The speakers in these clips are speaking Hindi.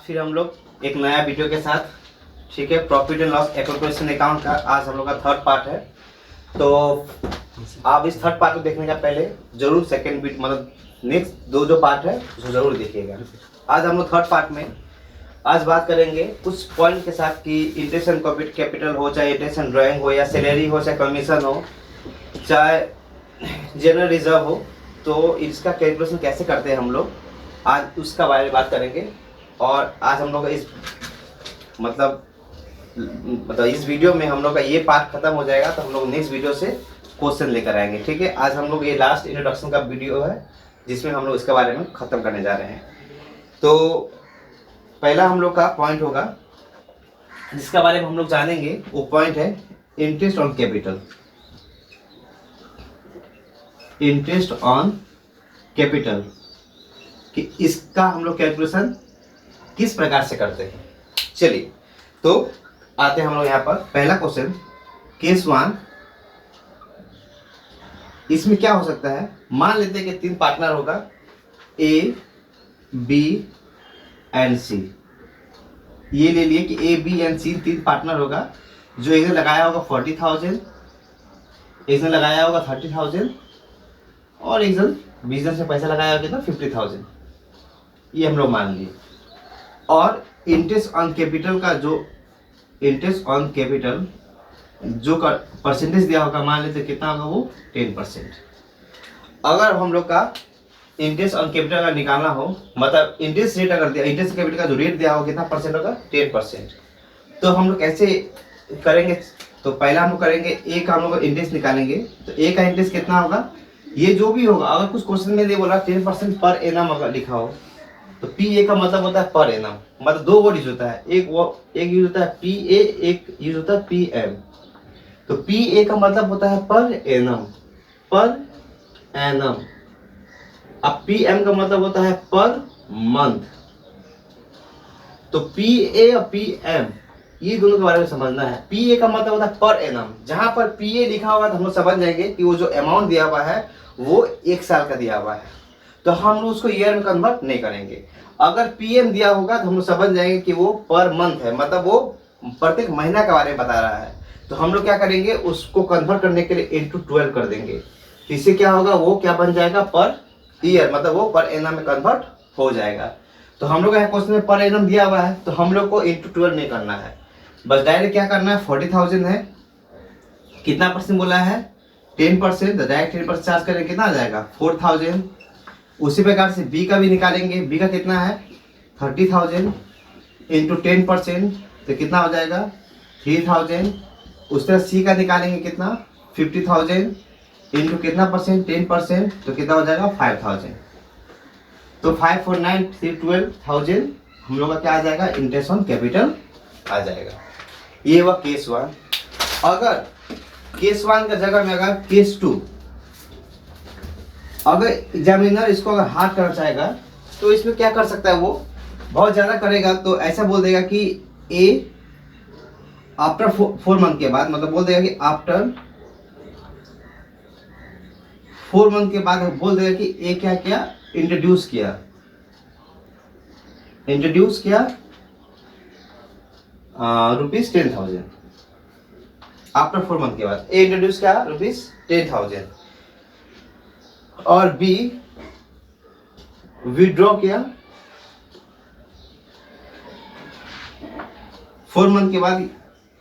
फिर हम लोग एक नया वीडियो के साथ, ठीक है, profit and loss appropriation account का आज हम लोग का थर्ड पार्ट है। तो आप इस थर्ड पार्ट को देखने का पहले जरूर सेकंड वीडियो मतलब नेक्स्ट दो जो पार्ट है उसको जरूर देखिएगा। आज हम लोग थर्ड पार्ट में आज बात करेंगे कुछ पॉइंट के साथ कि इंटरेस्ट एंड कैपिटल हो, चाहे इंटरेस्ट एंड ड्राइंग हो, या सैलरी हो, चाहे कमीशन हो, चाहे जनरल रिजर्व हो, तो इसका कैलकुलेशन कैसे करते हैं हम लोग, आज उसका बारे में बात करेंगे। और आज हम लोग इस मतलब इस वीडियो में हम लोग का ये पार्ट खत्म हो जाएगा तो हम लोग नेक्स्ट वीडियो से क्वेश्चन लेकर आएंगे, ठीक है। आज हम लोग ये लास्ट इंट्रोडक्शन का वीडियो है जिसमें हम लोग इसके बारे में ख़त्म करने जा रहे हैं। तो पहला हम लोग का पॉइंट होगा जिसका बारे में हम लोग जानेंगे, वो पॉइंट है interest on capital. Interest on capital कि इसका हम लोग कैलकुलेशन किस प्रकार से करते हैं। चलिए तो आते हैं हम लोग यहाँ पर। पहला क्वेश्चन केस 1, इसमें क्या हो सकता है, मान लेते हैं कि तीन पार्टनर होगा ए बी एंड सी। ये ले लिए कि ए बी एंड सी तीन पार्टनर होगा, जो एक ने लगाया होगा 40,000, एक ने लगाया होगा 30,000 और एक जन बिजनेस में पैसा लगाया होगा कितना 50,000। ये हम लोग मान लिए। और इंटरेस्ट ऑन कैपिटल का जो इंटरेस्ट ऑन कैपिटल जो का परसेंटेज दिया होगा, मान लेते कितना होगा वो 10%। अगर हम लोग का इंटरेस्ट ऑन कैपिटल का निकालना हो, मतलब इंटरेस्ट रेट अगर दिया, इंटरेस्ट कैपिटल का जो रेट दिया होगा कितना परसेंट होगा 10%। तो हम लोग कैसे करेंगे, तो पहला हम लोग करेंगे ए का हम लोग इंटरेस्ट निकालेंगे। तो ए का इंटरेस्ट कितना होगा, ये जो भी होगा, अगर कुछ क्वेश्चन में दे बोला 10% पर एनम अगर लिखा हो तो पी ए का मतलब होता है पर एनम, मतलब दो वर्ड यूज होता है, एक यूज होता है पी ए, एक यूज होता है पी एम। तो पी ए का मतलब होता है पर एनम, पर एनम। अब पी एम का मतलब होता है पर मंथ। तो पी ए और पी एम ये दोनों के बारे में समझना है। पी ए का मतलब होता है पर एनम, जहां पर पी ए लिखा होगा तो हम लोग समझ जाएंगे कि वो जो अमाउंट दिया हुआ है वो 1 साल का दिया हुआ है, तो हम लोग उसको ईयर में कन्वर्ट नहीं करेंगे। अगर पीएम दिया होगा तो हम लोग समझ जाएंगे कि वो पर मंथ है, मतलब वो प्रत्येक महीना के बारे में बता रहा है। तो हम लोग क्या करेंगे, उसको कन्वर्ट करने के लिए इंटू 12 कर देंगे। इससे क्या होगा, वो क्या बन जाएगा पर ईयर, मतलब वो पर एनम में कन्वर्ट हो जाएगा। तो हम लोग यहाँ क्वेश्चन में पर एनम दिया हुआ है तो हम लोग को इंटू 12 नहीं करना है, बस डायरेक्ट क्या करना है, 40,000 है, कितना परसेंट बोला है 10%, डायरेक्ट 10% चार्ज करेंगे कितना आ जाएगा 4,000। उसी प्रकार से बी का भी निकालेंगे, बी का कितना है 30,000 इंटू 10%, तो कितना हो जाएगा 3,000। उस तरह सी का निकालेंगे कितना 50,000 इंटू कितना परसेंट 10%, तो कितना हो जाएगा 5,000। तो 5 4 9 3 12,000 हम लोग का क्या आ जाएगा, इंटरेस्ट ऑन कैपिटल आ जाएगा। ये हुआ केस 1। अगर केस 1 का जगह में अगर केस 2, अगर एग्जामिनर इसको अगर हार्ड करना चाहेगा तो इसमें क्या कर सकता है, वो बहुत ज़्यादा करेगा तो ऐसा बोल देगा कि ए आफ्टर 4 मंथ के बाद, मतलब बोल देगा कि आफ्टर 4 मंथ के बाद बोल देगा कि ए क्या किया, इंट्रोड्यूस किया ₹10,000 आफ्टर 4 मंथ के बाद। ए इंट्रोड्यूस किया ₹10,000 और बी विड्रॉ किया 4 मंथ के बाद।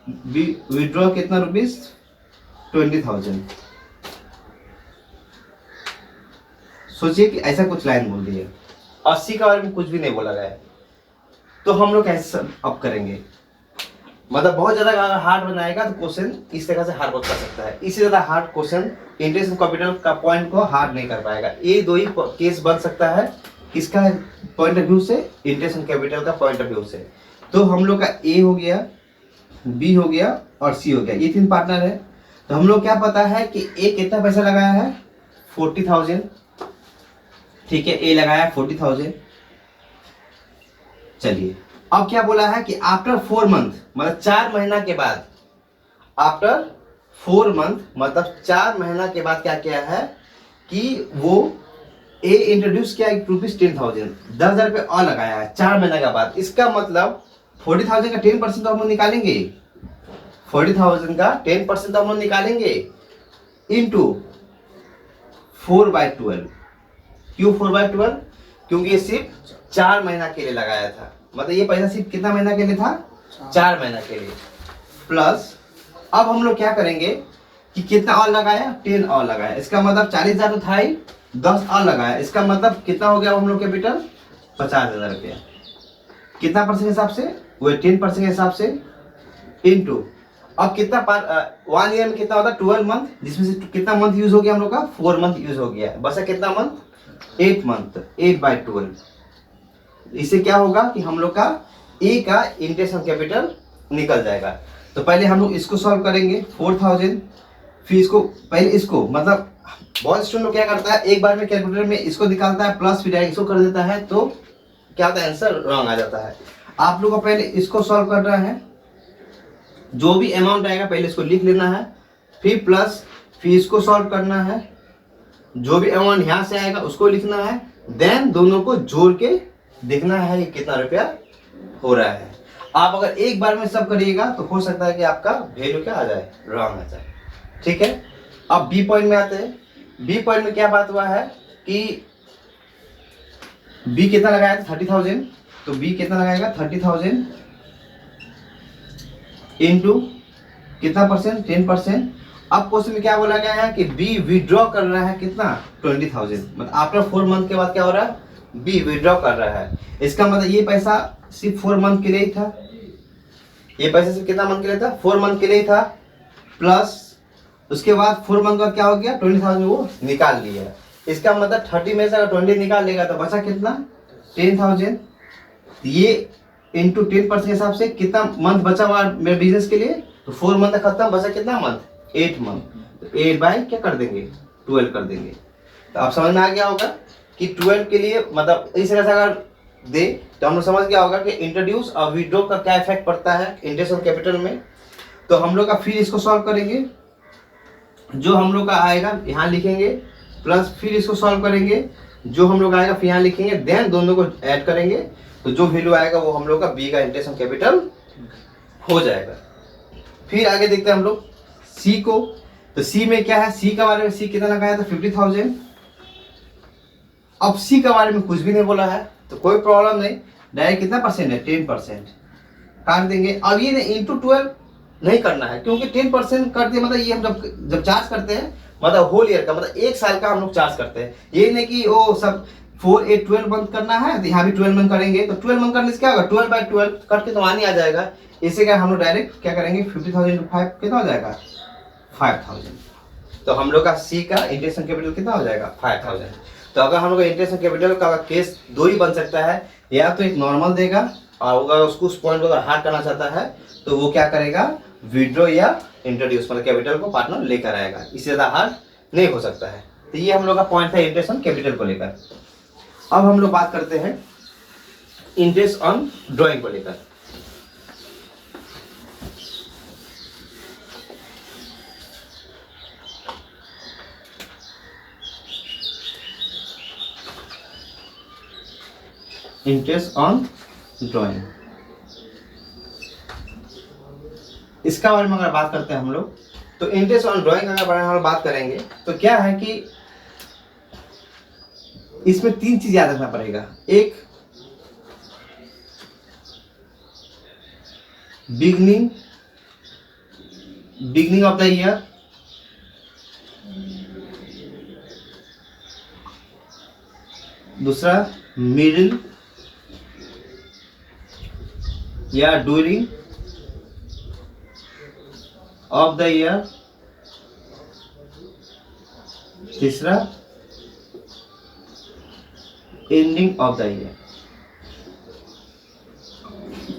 बी विड्रॉ कितना ₹20,000। सोचिए कि ऐसा कुछ लाइन बोल दी है, 80 के बारे में कुछ भी नहीं बोला गया है, तो हम लोग कैसे अब करेंगे, मतलब बहुत ज्यादा अगर हार्ड बनाएगा तो क्वेश्चन इस तरह से हार्ड कर सकता है। इससे ज्यादा hard question interest on capital का पॉइंट को हार्ड नहीं कर पाएगा। ये दो ही केस बन सकता है किसका पॉइंट ऑफ व्यू से, इंटरेस्ट ऑन कैपिटल का पॉइंट ऑफ व्यू से। तो हम लोग का ए हो गया, बी हो गया और सी हो गया, ये तीन पार्टनर है। तो हम लोग क्या पता है कि ए कितना पैसा लगाया है 40,000, ठीक है, ए लगाया 40,000। चलिए अब क्या बोला है कि आफ्टर 4 मंथ मतलब 4 महीना के बाद, आफ्टर 4 मंथ मतलब 4 महीना के बाद क्या किया है कि वो ए इंट्रोड्यूस किया ₹10,000, 10,000 रुपये और लगाया है 4 महीने के बाद। इसका मतलब 40,000 का 10% तो हम लोग निकालेंगे, 40,000 का 10% तो हम लोग निकालेंगे इंटू 4/12। क्यों 4/12? क्योंकि ये सिर्फ 4 महीना के लिए लगाया था, मतलब ये पैसा सिर्फ कितना महीना के लिए था, 4 महीना के लिए। प्लस अब हम लोग क्या करेंगे कि कितना और लगाया, 10 और लगाया, इसका मतलब 40,000 तो था ही, 10 और लगाया, इसका मतलब कितना हो गया हम लोग कैपिटल, 50,000 रुपया। कितना परसेंट हिसाब से, वो 10% हिसाब से इंटू अब कितना 1 ईयर में कितना होता है 12 मंथ, जिसमें से कितना मंथ यूज हो गया हम लोग का, 4 मंथ यूज हो गया, बस कितना मंथ, 8 मंथ, 8/12। इससे क्या होगा कि हम लोग का ए का इंटरेस्ट ऑन कैपिटल निकल जाएगा। तो पहले हम लोग इसको सॉल्व करेंगे 4,000, फिर इसको पहले इसको, मतलब बहुत स्टूडेंट लोग क्या करता है एक बार में कैलकुलेटर में इसको निकालता है प्लस फिर इसको कर देता है, तो क्या होता है आंसर रॉन्ग आ जाता है। आप लोग को पहले इसको सॉल्व करना है, जो भी अमाउंट आएगा पहले इसको लिख लेना है, फिर प्लस फिर इसको सॉल्व करना है, जो भी अमाउंट यहाँ से आएगा उसको लिखना है, देन दोनों को जोड़ के देखना है ये कितना रुपया हो रहा है। आप अगर एक बार में सब करिएगा तो हो सकता है कि आपका वैल्यू क्या आ जाए, रॉन्ग आ जाए। ठीक है, अब बी पॉइंट में आते हैं। बी पॉइंट में क्या बात हुआ है कि बी कितना लगाया था 30,000, तो बी कितना लगाएगा 30,000 इंटू कितना परसेंट, 10%। अब क्वेश्चन में क्या बोला गया है कि बी विड्रॉ कर रहा है कितना, 20,000, मतलब आफ्टर 4 मंथ के बाद क्या हो रहा है, बी विड्रॉ कर रहा है। इसका मतलब ये पैसा सिर्फ 4 मंथ के लिए ही था, ये पैसा सिर्फ कितना मंथ के लिए था, 4 मंथ के लिए ही था। प्लस उसके बाद 4 मंथ बाद क्या हो गया, 20,000 वो निकाल लिया। इसका मतलब 30 में से अगर 20 निकाल लेगा तो बचा कितना, 10,000। ये इंटू 10% के हिसाब से कितना मंथ बचा हुआ मेरे बिजनेस के लिए, तो 4 मंथ खत्म, बचा कितना मंथ, 8 मंथ। तो 8 बाय क्या कर देंगे, 12 कर देंगे। तो आप समझ में आ गया होगा कि 12 के लिए मतलब इस तरह से अगर दे तो हम लोग समझ गया होगा कि इंट्रोड्यूस और विड्रॉ का क्या इफेक्ट पड़ता है इंटरेस्ट ऑन कैपिटल में। तो हम लोग का फिर इसको सॉल्व करेंगे, जो हम लोग का आएगा यहाँ लिखेंगे, प्लस फिर इसको सॉल्व करेंगे, जो हम लोग आएगा फिर यहाँ लिखेंगे, देन दोनों को ऐड करेंगे, तो जो वैल्यू आएगा वो हम लोग का बी का इंटरेस्ट ऑन कैपिटल हो जाएगा। फिर आगे देखते हैं हम लोग सी को। तो सी में क्या है, सी के बारे में सी कितना लगाया था 50,000। अब सी के बारे में कुछ भी नहीं बोला है तो कोई प्रॉब्लम नहीं, डायरेक्ट कितना परसेंट है, 10% काट देंगे। अब ये इंटू 12 नहीं करना है, क्योंकि 10% कर दिया मतलब ये हम जब चार्ज करते हैं मतलब होल ईयर का, मतलब 1 साल का हम लोग चार्ज करते हैं। ये नहीं कि वो सब 4, 8, 12 मंथ करना है, तो यहाँ भी 12 मंथ करेंगे। तो 12 मंथ करने से क्या होगा, 12/12 कट के तो आने आ जाएगा। इससे क्या हम लोग डायरेक्ट क्या करेंगे, 50,000 × 5 कितना हो जाएगा, 5,000। तो हम लोग का सी का इंटरेस्ट ऑन कैपिटल कितना हो जाएगा, 5,000। तो अगर हम लोग इंटरेस्ट ऑन कैपिटल का केस 2 ही बन सकता है, या तो एक नॉर्मल देगा और अगर उसको उस पॉइंट को अगर हार्ड करना चाहता है तो वो क्या करेगा, विड्रॉ या इंट्रोड्यूस, मतलब कैपिटल को पार्टनर लेकर आएगा। इससे ज़्यादा हार्ड नहीं हो सकता है। तो ये हम लोग का पॉइंट था इंटरेस्ट ऑन कैपिटल को लेकर। अब हम लोग बात करते हैं इंटरेस्ट ऑन ड्राइंग को लेकर। इंटरेस्ट ऑन ड्राइंग, इसका बारे में अगर बात करते हैं हम लोग, तो इंटरेस्ट ऑन ड्राइंग अगर बारे में हम बात करेंगे तो क्या है कि इसमें 3 चीज याद रखना पड़ेगा। एक, बिगनिंग ऑफ द ईयर, दूसरा मिडिल या ड्यूरिंग ऑफ द ईयर, तीसरा ending of the year.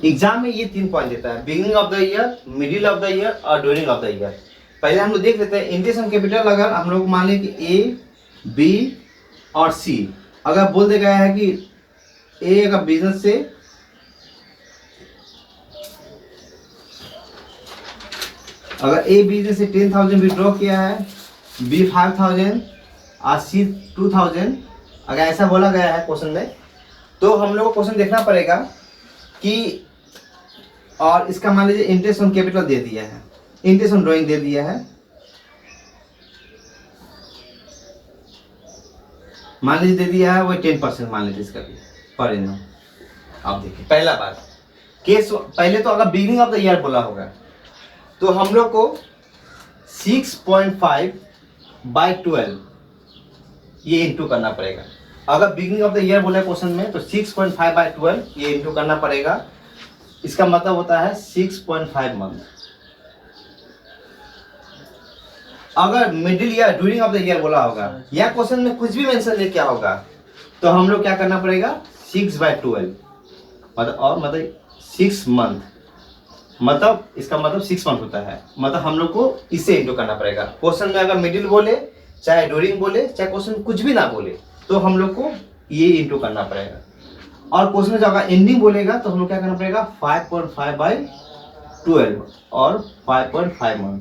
Exam में ये 3 पॉइंट देता है, beginning of the year, middle of the year और ड्यूरिंग ऑफ द ईयर। पहले हम लोग देख लेते हैं इंटरेस्ट ऑन कैपिटल। अगर हम लोग मान लें कि ए, बी और सी अगर बोल दिया गया है कि ए अगर बिजनेस से अगर ए बिजनेस से 10,000 विड्रॉ किया है, बी 5,000 और सी 2,000 अगर ऐसा बोला गया है क्वेश्चन में, तो हम लोग को क्वेश्चन देखना पड़ेगा कि, और इसका मान लीजिए इंटरेस्ट ऑन कैपिटल दे दिया है, इंटरेस्ट ऑन ड्राइंग दे दिया है, मान लीजिए दे दिया है वो 10% मान लीजिए इसका भी पर एनम। आप देखिए पहला बात केस, पहले तो अगर बिगिनिंग ऑफ द ईयर बोला होगा तो हम लोग को 6.5/12 ये इंटू करना पड़ेगा। अगर बिगिनिंग ऑफ द ईयर बोला है क्वेश्चन में तो 6.5/12 ये इंटू करना पड़ेगा। इसका मतलब होता है 6.5 मंथ। अगर middle ear during of the year बोला होगा या क्वेश्चन में कुछ भी मेंशन नहीं किया होगा तो हम लोग क्या करना पड़ेगा 6/12 मतलब 6 मंथ, मतलब इसका मतलब 6 मंथ होता है, मतलब हम लोग को इससे इंटू करना पड़ेगा। क्वेश्चन में अगर मिडिल बोले चाहे ड्यूरिंग बोले चाहे क्वेश्चन कुछ भी ना बोले तो हम लोग को ये इंटू करना पड़ेगा। और क्वेश्चन में अगर एंडिंग बोलेगा तो हम लोग क्या करना पड़ेगा 5.5/12 और 5.5 मंथ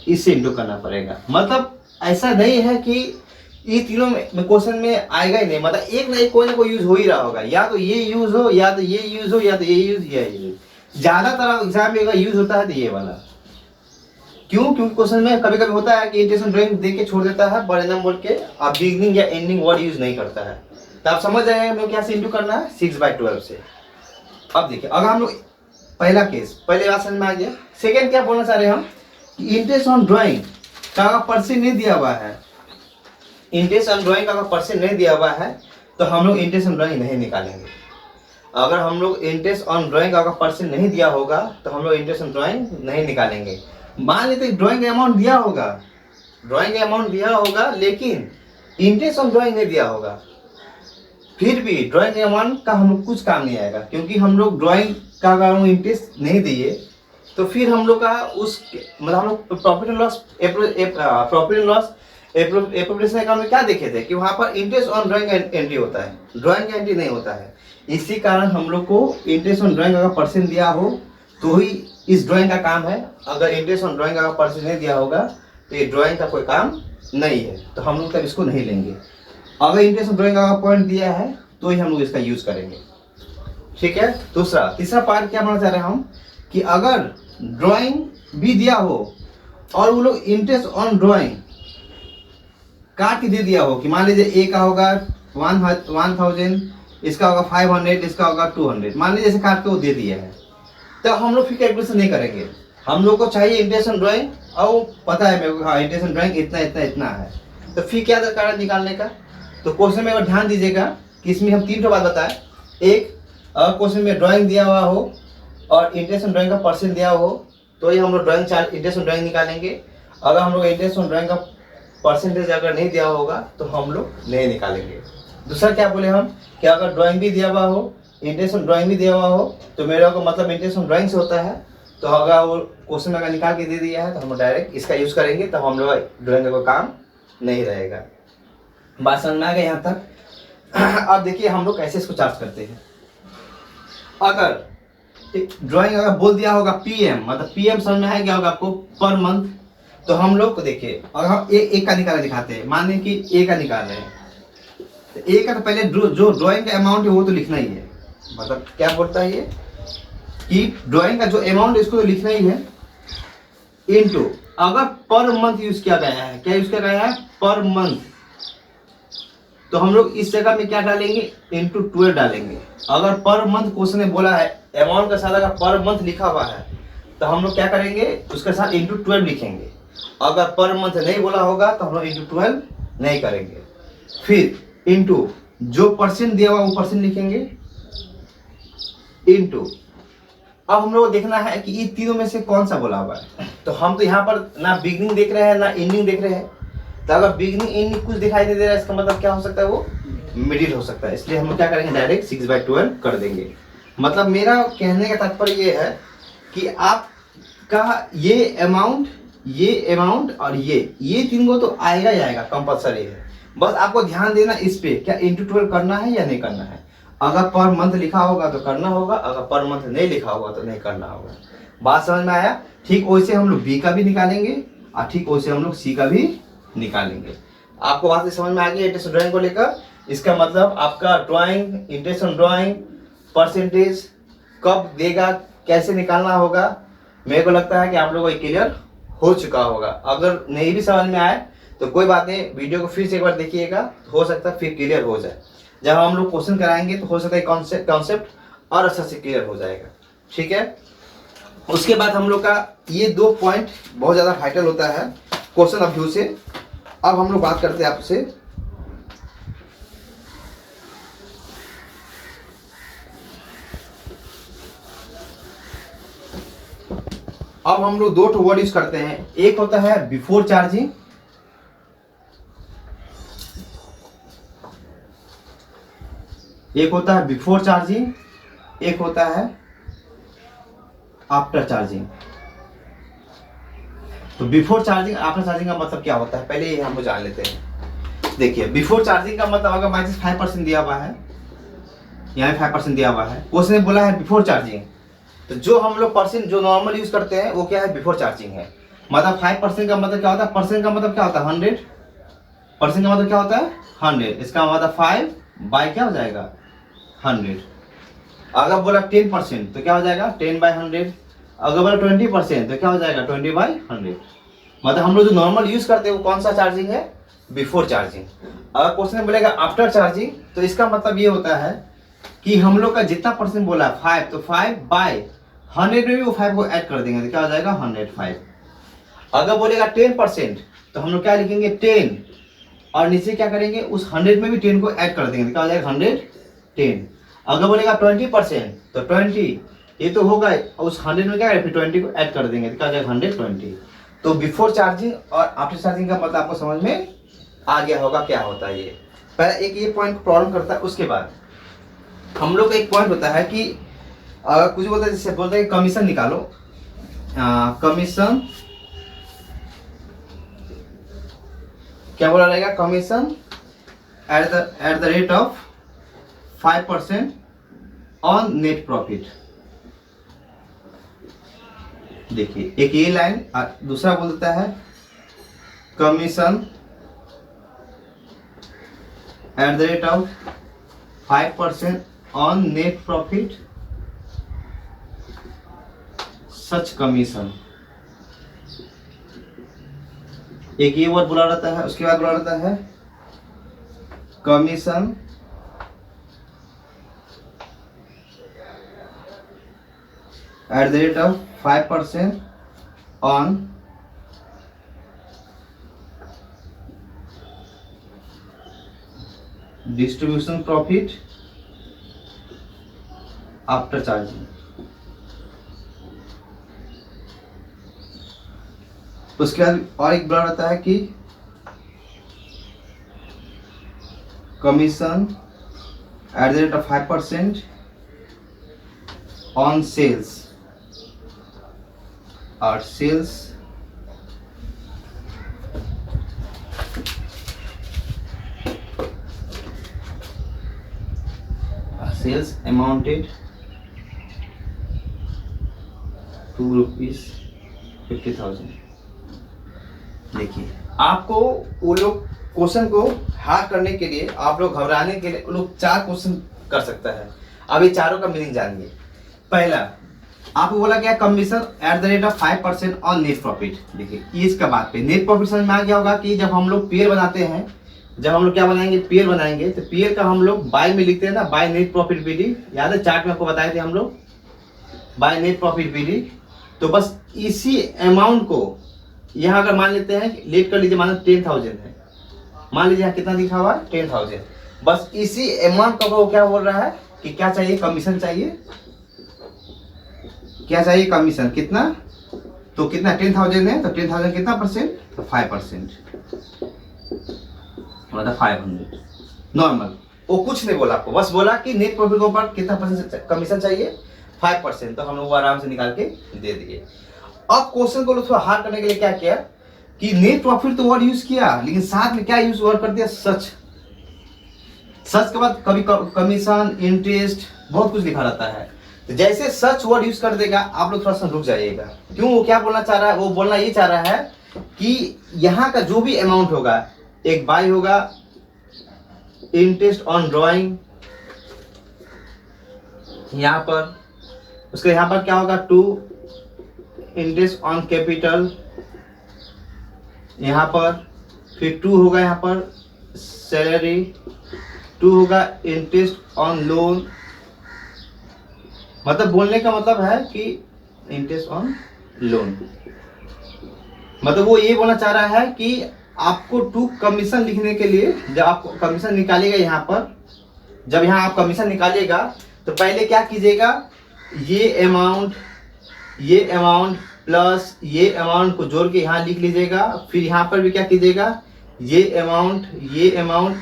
इससे इंटू करना पड़ेगा। मतलब ऐसा नहीं है कि ये तीनों में क्वेश्चन में आएगा ही नहीं, मतलब एक ना कोई यूज हो ही रहा होगा, या तो ये यूज हो या तो ये यूज हो या तो ये यूज या यूज। ज्यादातर एग्जाम में यूज होता है तो ये वाला। क्यों? क्योंकि क्वेश्चन में कभी कभी होता है कि इंटेंशन ड्राइंग दे के छोड़ देता है पर एनम बोल के, आप बिगिनिंग या एंडिंग वर्ड यूज नहीं करता है। तो आप समझ जाएंगे हम लोग क्या से इंटू करना है 6/12 से। अब देखिए अगर हम लोग पहला केस, पहले बात समझ में आ गया। सेकेंड क्या बोलना चाह रहे हैं हम कि इंटरेस्ट ऑन ड्राइंग का अगर परसेंट नहीं दिया हुआ है, इंटरेस्ट ऑन ड्राइंग का अगर परसेंट नहीं दिया हुआ है तो हम लोग इंटरेस्ट ऑन ड्राइंग नहीं निकालेंगे। अगर हम लोग इंटरेस्ट ऑन ड्राइंग का अगर परसेंट नहीं दिया होगा तो हम लोग इंटरेस्ट ऑन ड्राइंग नहीं निकालेंगे। मान लेते ड्राइंग अमाउंट दिया होगा, ड्राइंग अमाउंट दिया होगा लेकिन इंटरेस्ट ऑन ड्राइंग नहीं दिया होगा, फिर भी ड्राइंग अमाउंट का हम लोग कुछ काम नहीं आएगा, क्योंकि हम लोग ड्राइंग का अगर इंटरेस्ट नहीं दिए तो फिर हम लोग का उस मतलब हम लोग profit and loss appropriation account में क्या देखे थे कि वहां पर इंटरेस्ट ऑन ड्राइंग एंट्री होता है, ड्राइंग का एंट्री नहीं होता है। इसी कारण हम लोग को इंटरेस्ट ऑन ड्राइंग अगर परसेंट दिया हो तो ही इस ड्राइंग का काम है। अगर इंटरेस्ट ऑन ड्राइंग अगर परसेंट नहीं दिया होगा तो ये ड्राइंग का कोई काम नहीं है, तो हम लोग तब इसको नहीं लेंगे। अगर इंटरेस्ट ऑन ड्राइंग का पॉइंट दिया है तो ही हम लोग इसका यूज करेंगे। ठीक है। तीसरा पार्ट क्या बोलना चाह रहे हैं हम कि अगर ड्राइंग भी दिया हो और वो लोग इंटरेस्ट ऑन ड्राइंग काट के दे दिया हो कि मान लीजिए ए का होगा 1000, इसका होगा 500, इसका होगा 200, मान लीजिए ऐसे काट के वो दे दिया है, तो हम लोग फिर कैलकुलेशन नहीं करेंगे। हम लोग को चाहिए इंटरेस्ट ऑन ड्राइंग और पता है मेरे को हाँ इंटरेस्ट ऑन ड्राइंग इतना इतना इतना है, तो फिर क्या दरकार है निकालने का। तो क्वेश्चन में अगर ध्यान दीजिएगा कि इसमें हम 3 बात बताएं। एक, अगर क्वेश्चन में ड्राइंग दिया हुआ हो और इंटरेस्ट ऑन ड्राइंग का परसेंट दिया हो तो ये हम लोग drawing charge interest on drawing निकालेंगे। अगर हम लोग इंटरेस्ट ऑन ड्राइंग का परसेंटेज अगर नहीं दिया होगा तो हम लोग नहीं निकालेंगे। दूसरा क्या बोले हम कि अगर ड्राइंग भी दिया हुआ हो, इंटरेस्ट ऑन ड्राइंग भी दिया हुआ हो तो मेरे को मतलब इंटरेस्ट ऑन ड्राइंग से होता है, तो अगर वो क्वेश्चन में अगर निकाल के दे दिया है तो हम डायरेक्ट इसका यूज करेंगे, तो हम लोग ड्राइंग का कोई काम नहीं रहेगा। बात समझ में आ गई यहाँ तक। अब देखिए हम लोग कैसे इसको चार्ज करते हैं। अगर ड्राइंग अगर बोल दिया होगा पीएम, मतलब पीएम समझ में आ गया होगा आपको पर मंथ, तो हम लोग को देखिए अगर हम एक का निकाला दिखाते हैं, मान लें कि ए का निकाल रहे हैं तो ए का तो पहले जो ड्राइंग का अमाउंट है वो तो लिखना ही है। मतलब क्या बोलता है ये कि ड्राइंग का जो अमाउंट है इसको तो लिखना ही है, इनटू अगर पर मंथ यूज किया गया है, क्या यूज किया गया है पर मंथ, तो हम लोग इस जगह में क्या डालेंगे इनटू 12 डालेंगे। अगर पर मंथ क्वेश्चन ने बोला है अमाउंट के साथ अगर पर मंथ लिखा हुआ है तो हम लोग क्या करेंगे उसके साथ इनटू 12 लिखेंगे। अगर पर मंथ नहीं बोला होगा तो हम लोग इनटू 12 नहीं करेंगे। फिर इनटू जो परसेंट दिया हुआ वो परसेंट लिखेंगे, इनटू अब हम लोग को देखना है कि ये तीनों में से कौन सा बोला हुआ है। तो हम तो यहाँ पर ना बिगनिंग देख रहे हैं ना एंडिंग देख रहे हैं, तो अगर बिगनिंग एंडिंग कुछ दिखाई नहीं दे रहा है इसका मतलब क्या हो सकता है वो मिडिल हो सकता है। इसलिए हम लोग क्या करेंगे डायरेक्ट 6/12 कर देंगे। मतलब मेरा कहने का तात्पर्य ये है कि आपका ये अमाउंट और ये तीन को तो आएगा ही आएगा, कंपलसरी है। बस आपको ध्यान देना इस पे क्या इनटू 12 करना है या नहीं करना है। अगर पर मंथ लिखा होगा तो करना होगा, अगर पर मंथ नहीं लिखा होगा तो नहीं करना होगा। बात समझ में आया। ठीक वैसे हम लोग बी का भी निकालेंगे और ठीक वैसे हम लोग सी का भी निकालेंगे। आपको बात समझ में आ गई इंटरेस्ट ड्राइंग को लेकर। इसका मतलब आपका drawing, interest on drawing, percentage कब देगा, कैसे निकालना होगा, मेरे को लगता है कि आप लोगों को क्लियर हो चुका होगा। अगर नहीं भी समझ में आए तो कोई बात नहीं, वीडियो को फिर से एक बार देखिएगा, हो सकता है फिर क्लियर हो जाए। जब हम लोग क्वेश्चन कराएंगे तो हो सकता है कॉन्सेप्ट और अच्छा से क्लियर हो जाएगा। ठीक है, उसके बाद हम लोग का ये 2 पॉइंट बहुत ज़्यादा वाइटल होता है क्वेश्चन ऑफ व्यू से। अब हम लोग बात करते हैं आपसे अब हम लोग 2 वर्ड यूज करते हैं। एक होता है बिफोर चार्जिंग, एक होता है बिफोर चार्जिंग, एक होता है आफ्टर चार्जिंग। तो बिफोर चार्जिंग आफ्टर चार्जिंग का मतलब क्या होता है, पहले ये हम लोग जान लेते हैं। देखिए बिफोर चार्जिंग का मतलब अगर माइनस 5% दिया हुआ है, यहाँ 5% दिया हुआ है, उसने बोला है बिफोर चार्जिंग, तो जो हम लोग परसेंट जो नॉर्मल यूज करते हैं वो क्या है, बिफोर चार्जिंग है। मतलब 5% का मतलब क्या होता है, परसेंट का मतलब क्या होता है 100%, का मतलब क्या होता है 100, इसका मतलब 5 बाई क्या हो जाएगा 100। अगर बोला 10% तो क्या हो जाएगा 10/100, अगर बोला 20% तो क्या हो जाएगा 20/100। मतलब हम लोग जो नॉर्मल यूज करते हैं वो कौन सा चार्जिंग है, बिफोर चार्जिंग। अगर क्वेश्चन बोलेगा आफ्टर चार्जिंग तो इसका मतलब ये होता है कि हम लोग का जितना परसेंट बोला है 5, तो 5/100 में भी वो 5 को ऐड कर देंगे तो क्या हो जाएगा 105। अगर बोलेगा 10% तो हम लोग क्या लिखेंगे 10 और नीचे क्या करेंगे उस 100 में भी 10 को ऐड कर देंगे तो क्या हो जाएगा 110। अगर बोलेगा 20% तो 20 ये तो होगा, उस 100 में क्या करें फिर 20 को ऐड कर देंगे तो क्या हो जाएगा 120। तो बिफोर चार्जिंग और आफ्टर चार्जिंग का मतलब आपको समझ में आ गया होगा क्या होता है ये। पहले एक ये पॉइंट प्रॉब्लम करता है, उसके बाद हम लोग का एक पॉइंट होता है कि अगर कुछ बोलते हैं जैसे बोलते हैं कमीशन निकालो, कमीशन क्या बोला रहेगा, commission at the rate of 5% on net profit. देखिए एक ये लाइन, दूसरा बोलता है commission at the rate of 5% on net profit such commission. एक ये वर्ड बोला रहता है, उसके बाद बोला रहता है commission at the rate of 5% on distribution profit after charging. उसके बाद और एक बोला रहता है कि commission at the rate of 5% on sales और सेल्स अमाउंटेड ₹250,000। देखिए आपको वो लोग क्वेश्चन को हार करने के लिए, आप लोग घबराने के लिए वो लोग 4 क्वेश्चन कर सकता है। अब ये चारों का मीनिंग जानिए। पहला आपको बोला गया commission at the rate of 5% on net profit. देखिए इसका बात पे नेट प्रॉफिट समझ में आ गया होगा कि जब हम लोग पीएल बनाते हैं, जब हम लोग क्या बनाएंगे पीएल बनाएंगे, तो पीएल का हम लोग बाय में लिखते हैं ना, बाय नेट प्रॉफिट बीडी। याद है चार्ट में आपको बताए थे हम लोग बाय नेट प्रॉफिट बीडी। तो बस इसी अमाउंट को यहाँ अगर मान लेते हैं, लेट कर लीजिए, मान 10,000 है, मान लीजिए यहाँ कितना लिखा हुआ है 10,000। बस इसी अमाउंट का वो क्या बोल रहा है कि क्या चाहिए, कमीशन चाहिए। क्या चाहिए कमीशन, कितना, तो कितना 10,000 है, तो 10,000 कितना परसेंट, तो 5%, मतलब 500 नॉर्मल। वो कुछ नहीं बोला आपको, बस बोला कि नेट प्रॉफिट के ऊपर कितना परसेंट कमीशन चाहिए, 5%। तो हम लोग आराम से निकाल के दे दिए। अब क्वेश्चन को थोड़ा हार्ड करने के लिए क्या किया कि नेट प्रॉफिट तो वर्ड यूज किया, लेकिन साथ में क्या यूज वर्ड कर दिया, सच। सच के बाद कभी कमीशन, इंटरेस्ट, बहुत कुछ लिखा रहता है। तो जैसे सच वर्ड यूज कर देगा आप लोग थोड़ा सा रुक जाइएगा। क्यों, वो क्या बोलना चाह रहा है, वो बोलना ये चाह रहा है कि यहाँ का जो भी अमाउंट होगा, एक बाय होगा, इंटरेस्ट ऑन ड्राइंग यहाँ पर, उसके यहाँ पर क्या होगा 2 इंटरेस्ट ऑन कैपिटल यहाँ पर, फिर 2 होगा यहाँ पर सैलरी, 2 होगा इंटरेस्ट ऑन लोन। मतलब बोलने का मतलब है कि इंटरेस्ट ऑन लोन, मतलब वो ये बोलना चाह रहा है कि आपको 2 कमीशन लिखने के लिए, जब आप कमीशन निकालिएगा यहाँ पर, जब यहाँ आप कमीशन निकालिएगा तो पहले क्या कीजिएगा, ये अमाउंट प्लस ये अमाउंट को जोड़ के यहाँ लिख लीजिएगा। फिर यहाँ पर भी क्या कीजिएगा, ये अमाउंट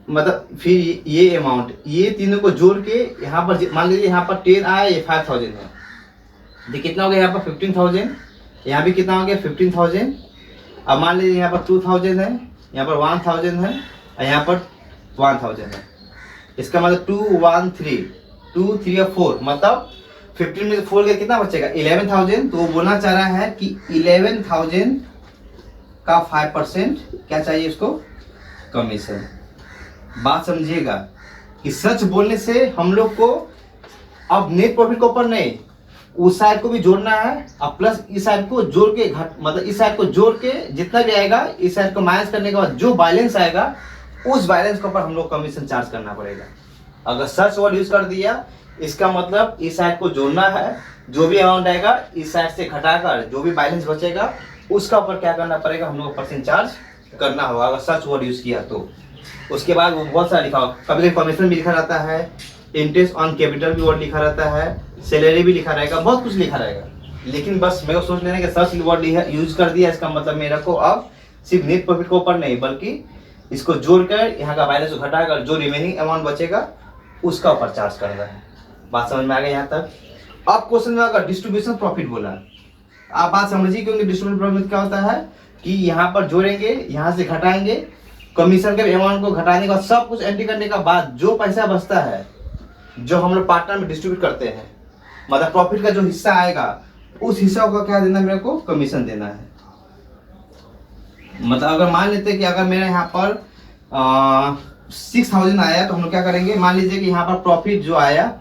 मतलब फिर ये अमाउंट, ये तीनों को जोड़ के यहाँ पर मान लीजिए यहाँ पर 10 आया, ये 5000 है, ये कितना हो गया यहाँ पर 15000, यहाँ भी कितना हो गया 15000। अब मान लीजिए यहाँ पर 2000 है, यहाँ पर 1000 है और यहाँ पर 1000 है। इसका मतलब 2 1 3 2 3 और 4, मतलब 15 में से 4 गया कितना बचेगा 11000। तो वो बोलना चाह रहा है कि 11000 का 5% क्या चाहिए इसको, कमीशन। बात समझिएगा कि सच बोलने से हम लोग को अब नेट प्रॉफिट के ऊपर नहीं, उस साइड को भी जोड़ना है और प्लस इस साइड को जोड़ के मतलब इस साइड को जोड़ के जितना भी आएगा इस साइड को माइनस करने के बाद जो बैलेंस आएगा उस बैलेंस के ऊपर हम लोग कमीशन चार्ज करना पड़ेगा। अगर सर्च वर्ड यूज कर दिया इसका मतलब इस साइड को जोड़ना है, जो भी अमाउंट आएगा इस साइड से घटाकर जो भी बैलेंस बचेगा उसका ऊपर क्या करना पड़ेगा, हम लोग को परसेंट चार्ज करना होगा अगर सर्च वर्ड यूज किया तो। उसके बाद वो बहुत सारा लिखा होगा, कभी कभी कमीशन भी लिखा रहता है, इंटरेस्ट ऑन कैपिटल भी वर्ड लिखा रहता है, सैलरी भी लिखा रहेगा, बहुत कुछ लिखा रहेगा। लेकिन बस मेरे को सोच लेना कि सर्च वर्ड यूज कर दिया इसका मतलब मेरा को अब सिर्फ नेट प्रॉफिट के ऊपर नहीं बल्कि इसको जोड़कर यहाँ का बैलेंस को घटाकर जो रिमेनिंग अमाउंट बचेगा उसका ऊपर चार्ज करना है। बात समझ में आ गई यहाँ तक। अब क्वेश्चन में अगर डिस्ट्रीब्यूशन प्रॉफिट बोला, आप बात समझिए क्योंकि डिस्ट्रीब्यूशन प्रॉफिट क्या होता है कि यहाँ पर जोड़ेंगे, यहाँ से घटाएंगे, कमीशन के अमाउंट को घटाने का सब कुछ एंट्री करने का बाद जो पैसा बचता है जो हम लोग पार्टनर में डिस्ट्रीब्यूट करते हैं, मतलब प्रॉफिट का जो हिस्सा आएगा उस हिस्सा को क्या देना, मेरे को कमीशन देना है। मतलब अगर मान लेते हैं कि अगर मेरा यहाँ पर 6000 आया तो हम लोग क्या करेंगे, मान लीजिए कि यहाँ पर प्रॉफिट जो आया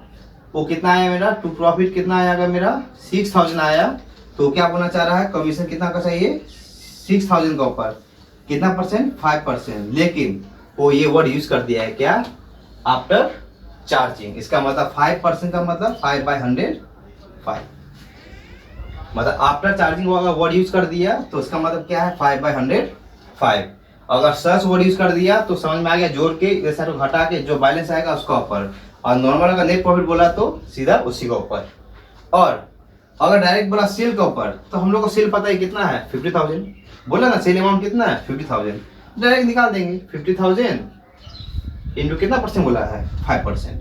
वो कितना आया मेरा, टू प्रॉफिट कितना आया, अगर मेरा 6000 आया तो क्या बोलना चाह रहा है, कमीशन कितना का चाहिए 6000 के ऊपर कितना परसेंट, 5%। लेकिन वो ये वर्ड यूज कर दिया है क्या, आफ्टर चार्जिंग। इसका मतलब 5% का मतलब 5/100, मतलब आफ्टर चार्जिंग अगर वर्ड यूज कर दिया तो इसका मतलब क्या है 5/100। अगर सर्च वर्ड यूज कर दिया तो समझ में आ गया, जोड़ के जैसा तो घटा के जो बैलेंस आएगा उसका ऊपर, और नॉर्मल अगर नेट प्रॉफिट बोला तो सीधा उसी के ऊपर। और अगर डायरेक्ट बोला सेल के ऊपर तो हम लोग को सेल पता है कितना है 50000, बोला ना सेल अमाउंट कितना है 50000, डायरेक्ट निकाल देंगे 50000 इंटू कितना परसेंट बोला है 5%,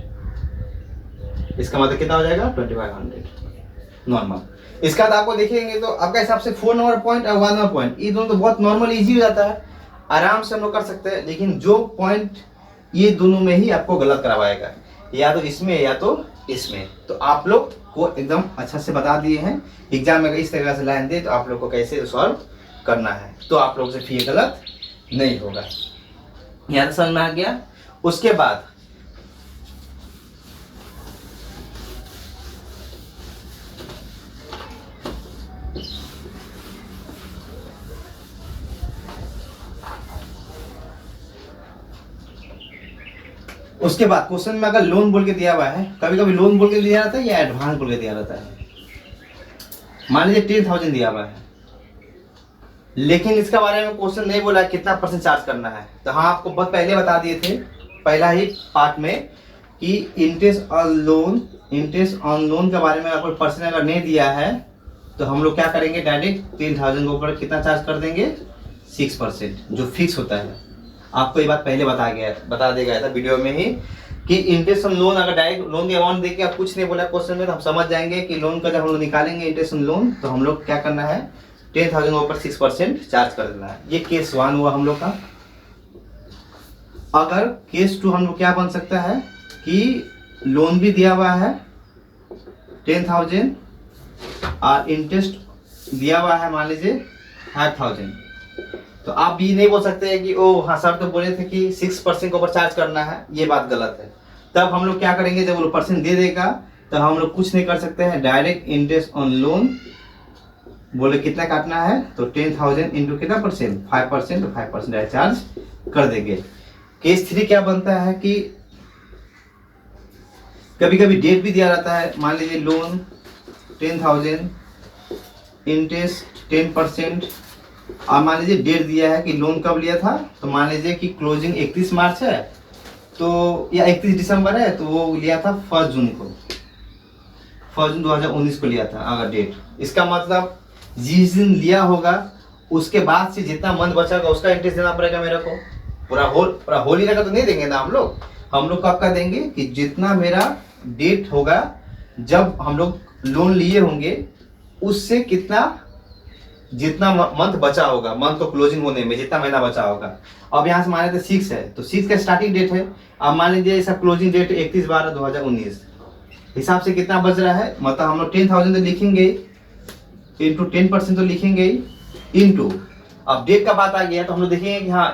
इसका मतलब कितना हो जाएगा 2500 नॉर्मल। इसका बाद आपको देखेंगे तो आपका हिसाब से 4 नंबर पॉइंट और 1 नंबर पॉइंट ये दोनों तो बहुत नॉर्मल इजी हो जाता है, आराम से हम लोग कर सकते हैं। लेकिन जो पॉइंट ये दोनों में ही आपको गलत करवाएगा, या तो इसमें या तो इसमें, तो आप लोग को एकदम अच्छा से बता दिए हैं एग्जाम में इस तरह से लाइन दे तो आप लोग को कैसे सॉल्व करना है, तो आप लोग से फिर गलत नहीं होगा। यहाँ समझ में आ गया। उसके बाद क्वेश्चन में अगर लोन बोल के दिया हुआ है, कभी कभी लोन बोल के दिया रहता है या एडवांस बोल के दिया रहता है। मान लीजिए 10,000 दिया हुआ है, लेकिन इसका बारे में क्वेश्चन नहीं बोला कितना परसेंट चार्ज करना है। तो हाँ, आपको बहुत पहले बता दिए थे पहला ही पार्ट में कि इंटरेस्ट ऑन लोन के बारे में अगर परसेंट अगर नहीं दिया है तो हम लोग क्या करेंगे, डायरेक्ट 10,000 के ऊपर कितना चार्ज कर देंगे 6%, जो फिक्स होता है। आपको ये बात पहले बता दिया गया था वीडियो में ही कि इंटरेस्ट ऑन लोन अगर डायरेक्ट लोन की अमाउंट देके आप कुछ नहीं बोला क्वेश्चन में तो हम समझ जाएंगे कि लोन का जब हम लोग निकालेंगे इंटरेस्ट ऑन लोन तो हम लोग क्या करना है 10,000 के ऊपर 6% चार्ज कर देना है। ये केस 1 हुआ हम लोग का। अगर केस 2 हम लोग क्या बन सकता है कि लोन भी दिया हुआ है 10,000 और इंटरेस्ट दिया हुआ है मान लीजिए 5,000, तो आप ये नहीं बोल सकते हैं कि ओ हाँ सर तो बोले थे कि 6% के ऊपर चार्ज करना है, ये बात गलत है। तब हम लोग क्या करेंगे, जब वो परसेंट दे देगा तो हम लोग कुछ नहीं कर सकते हैं, डायरेक्ट इंटरेस्ट ऑन लोन बोले कितना काटना है, तो 10,000 इंटू कितना परसेंट, 5%, तो 5% चार्ज कर देंगे। केस 3 क्या बनता है कि कभी कभी डेट भी दिया रहता है, मान लीजिए लोन 10,000 इंटरेस्ट 10%, और मान लीजिए डेट दिया है कि लोन कब लिया था, तो मान लीजिए कि क्लोजिंग 31 मार्च है तो या 31 दिसंबर है, तो वो लिया था 1 जून को, 1 जून 2019 को लिया था अगर डेट। इसका मतलब जिस दिन लिया होगा उसके बाद से जितना मंथ बचागा उसका इंटरेस्ट देना पड़ेगा मेरे को। पूरा होल ही रहेगा तो नहीं देंगे ना हम लोग कब का देंगे कि जितना मेरा डेट होगा जब हम लोग लोन लिए होंगे उससे जितना मंथ बचा होगा, मंथ को क्लोजिंग होने में जितना महीना बचा होगा। अब यहाँ से मान लेते 6 है तो 6 का स्टार्टिंग डेट है, अब मान लीजिए इसका क्लोजिंग डेट 31/12/2019, हिसाब से कितना बच रहा है, मतलब हम लोग 10,000 तो लिखेंगे इंटू 10% तो लिखेंगे इंटू, अब डेट का बात आ गया तो हम लोग देखेंगे कि हाँ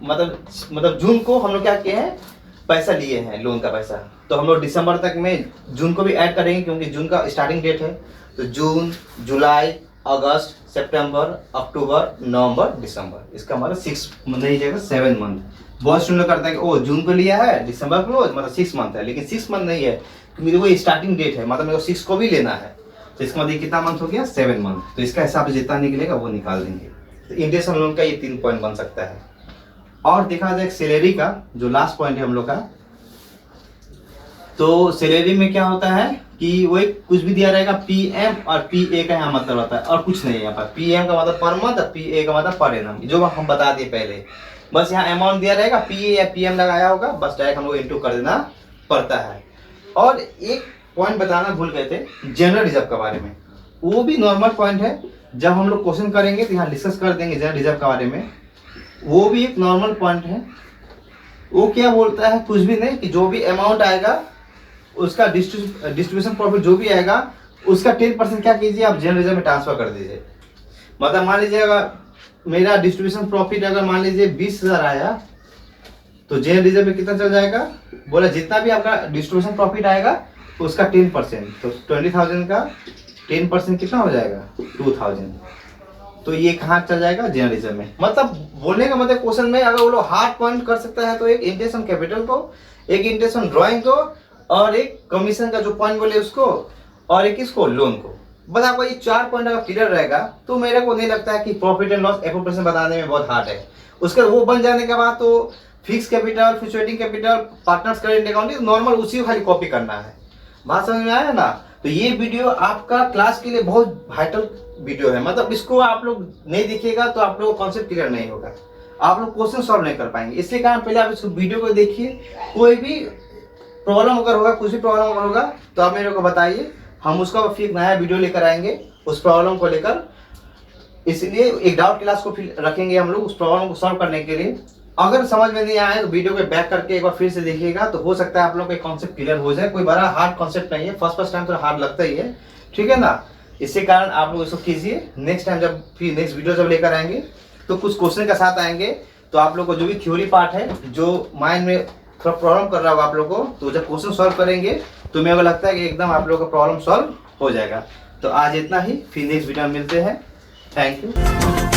मतलब जून को हम लोग क्या किए हैं, पैसा लिए हैं लोन का पैसा, तो हम लोग दिसंबर तक में जून को भी ऐड करेंगे क्योंकि जून का स्टार्टिंग डेट है। तो जून, जुलाई, अगस्त, सितंबर, अक्टूबर, नवंबर, दिसंबर, इसका मतलब 6 नहीं जाएगा 7 मंथ। बहुत स्टूडेंट करता है कि ओ जून को लिया है दिसंबर क्लोज मतलब 6 मंथ है, लेकिन 6 मंथ नहीं है क्योंकि मेरे को स्टार्टिंग डेट है, मतलब मेरे को 6 को भी लेना है, तो इसका मतलब कितना मंथ हो गया 7 मंथ। तो इसका हिसाब से जितना निकलेगा वो निकाल देंगे। तो इंटरेस्ट लोन का ये 3 पॉइंट बन सकता है। और देखा जाए सैलरी का जो लास्ट पॉइंट है हम लोग का, तो सैलरी में क्या होता है कि वो एक कुछ भी दिया रहेगा, पीएम और पीए का यहाँ मतलब होता है और कुछ नहीं है यहाँ पर। पीएम का मतलब पर मंथ, पीए का मतलब पर एनम, जो हम बता दिए पहले। बस यहाँ अमाउंट दिया रहेगा, पीए या पीएम लगाया होगा, बस डायरेक्ट हम लोग इंटू कर देना पड़ता है। और एक पॉइंट बताना भूल गए थे जनरल रिजर्व के बारे में, वो भी नॉर्मल पॉइंट है, जब हम लोग क्वेश्चन करेंगे तो यहाँ डिस्कस कर देंगे जनरल रिजर्व के बारे में। वो भी एक नॉर्मल पॉइंट है। वो क्या बोलता है, कुछ भी नहीं, कि जो भी अमाउंट आएगा उसका डिस्ट्रीब्यूशन प्रॉफिट जो भी आएगा उसका 10% क्या कीजिए आप जनरल रिजर्व में ट्रांसफर कर दीजिए। मतलब मान लीजिए अगर मेरा डिस्ट्रीब्यूशन प्रॉफिट अगर मान लीजिए 20,000 आया तो जनरल रिजर्व में कितना चल जाएगा, बोला जितना भी आपका डिस्ट्रीब्यूशन प्रॉफिट आएगा उसका 10%, तो 20,000 का 10% कितना हो जाएगा 2,000, तो ये कहाँ चल जाएगा जनरल रिजर्व में। मतलब बोलने का मतलब क्वेश्चन में अगर वो लोग हार्ड पॉइंट कर सकता है तो एक इंटरेस्ट ऑन कैपिटल को, एक इंटरेस्ट ऑन ड्रॉइंग को, और एक कमीशन का जो पॉइंट बोले उसको, और एक इसको लोन को। बस आपको ये 4 पॉइंट अगर क्लियर रहेगा तो मेरे को नहीं लगता है कि प्रॉफिट एंड लॉस एप्रोप्रिएशन बताने में बहुत हार्ड है। उसके वो बन जाने के बाद तो fix capital, fluctuating capital, partners current account normal उसी को खाली कॉपी करना है। बात समझ में आया ना। तो ये वीडियो आपका क्लास के लिए बहुत वाइटल वीडियो है, मतलब इसको आप लोग नहीं देखिएगा तो आप लोग को कॉन्सेप्ट क्लियर नहीं होगा, आप लोग क्वेश्चन सॉल्व नहीं कर पाएंगे। इसलिए कारण पहले आप इस वीडियो को देखिए, कोई भी प्रॉब्लम अगर होगा, कुछ भी प्रॉब्लम अगर होगा तो आप मेरे को बताइए, हम उसका फिर नया वीडियो लेकर आएंगे उस प्रॉब्लम को लेकर। इसलिए एक डाउट क्लास को फिर रखेंगे हम लोग उस प्रॉब्लम को सॉल्व करने के लिए। अगर समझ में नहीं आए तो वीडियो को बैक करके एक बार फिर से देखिएगा, तो हो सकता है आप लोग का कॉन्सेप्ट क्लियर हो जाए। कोई बड़ा हार्ड कॉन्सेप्ट नहीं है, फर्स्ट टाइम तो हार्ड लगता ही है, ठीक है ना। इसके कारण आप लोग इसको कीजिए। नेक्स्ट टाइम जब फिर नेक्स्ट वीडियो जब लेकर आएंगे तो कुछ क्वेश्चन के साथ आएंगे, तो आप लोग को जो भी थ्योरी पार्ट है जो माइंड में थोड़ा प्रॉब्लम कर रहा होगा आप लोग को, तो जब क्वेश्चन सॉल्व करेंगे तो मेरे को लगता है कि एकदम आप लोग का प्रॉब्लम सॉल्व हो जाएगा। तो आज इतना ही, फिर नेक्स्ट वीडियो में मिलते हैं। Thank you.